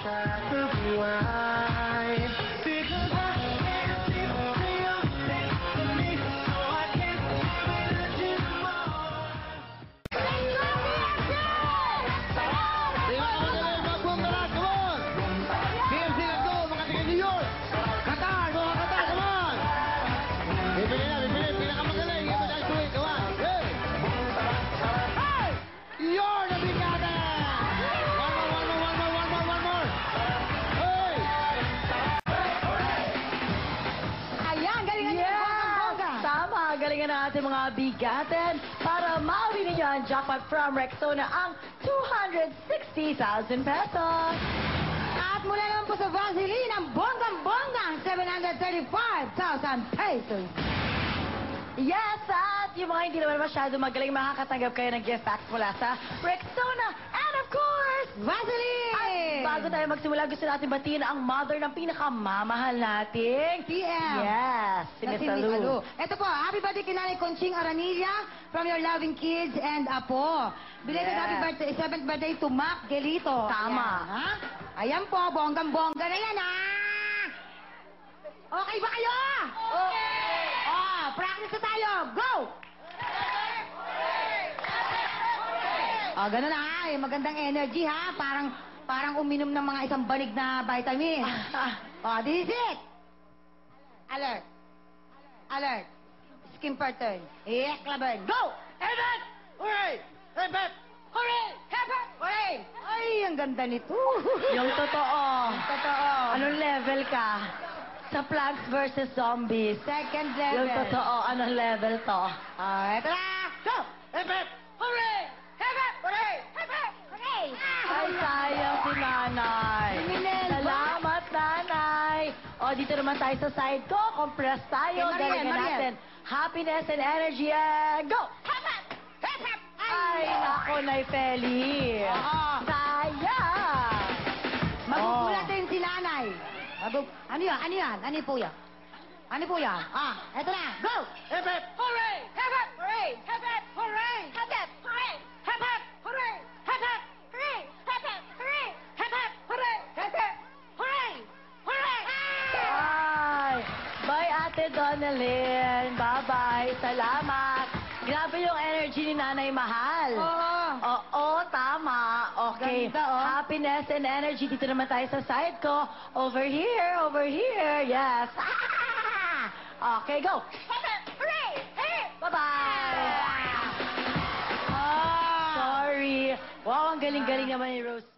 sa buhay. Because I can't seem to see your face to me, so I can't live without you more. Di ba magaling magbonggaran? Come on! CMC, let's go! Mga taga New York! Qatar! Mga Qatar, come on! Bibili na, bibili. Pinakamagaling. Iba dahil tuwing. Come on. Hey! Hey! You're the Brigada! One more. Hey! Ayan, galingan niyo ang bongga. Tama, galingan na ating mga bigatin para mauwi ninyo ang jackpot from Rexona ang 260,000 pesos. At mula naman po sa Vaseline, ang bonggang-bonggang 735,000 pesos. Yes, at yung mga hindi naman masyado magaling, makakatanggap kayo ng gift packs mula sa Rexona. And of course, Vaseline! bago tayo magsimula, gusto natin batiin ang mother ng pinakamamahal nating PM. Yes, si Na Miss si Miss Alu. Alu. Ito po, happy birthday kay Nanay Conching Aranilla from your loving kids and apo. Belated Yes. happy birthday, 7th birthday to Mac Gelito. Tama. Ayan, ha? Ayan po, bonggang-bongga na yan, ha? Okay ba kayo? Okay! Oh, practice na tayo. Go! Oh, ganun na ha. Magandang energy ha. Parang uminom ng mga isang banig na vitamin. Oh, this is it. Alert. Alert. Skin pattern. Laban. Go! Heaven! Hooray! Heaven! Hooray! Heaven! Hooray! Ay, ang ganda nito. Yung totoo. Totoo. Anong level ka? Sa Plants vs. Zombies. Second level. Yung totoo, anong level to? Ah, eto na. Go! Heaven! Hooray! Heaven! Hooray! Heaven! Hooray! Ay, sayang si Nanay. Luminel ba? Salamat, Nanay. O, dito naman tayo sa side ko. Compress tayo. Okay, Mariel, Dalagan Mariel. natin. Happiness and energy. And go! Heaven! Heaven! Ay, nako, Nay Feli. Oo. Sayang. Magugulat din si nanay. Ano yan? Ano yan? Ano po yan? Ano po yan? Ah, eto na. Go! Heaven! Hooray! Heaven! Hooray! Heaven! Hooray! Heaven! Hooray! Heaven! Hooray! Heaven! Hooray! Heaven! Hooray! Heaven! Hooray! Heaven! Hooray! Hooray! Ay, bye Ate Donalyn. Bye-bye. Salamat. Grabe yung energy ni Nanay Mahal. Oo. Oo, tama. Okay. Ganda, oh. Happiness and energy. Dito naman tayo sa side ko. Over here, over here. Yes. Okay, go. Hooray! Hooray! Bye-bye. Ah! Sorry. Wow, ang galing-galing naman ni Rose.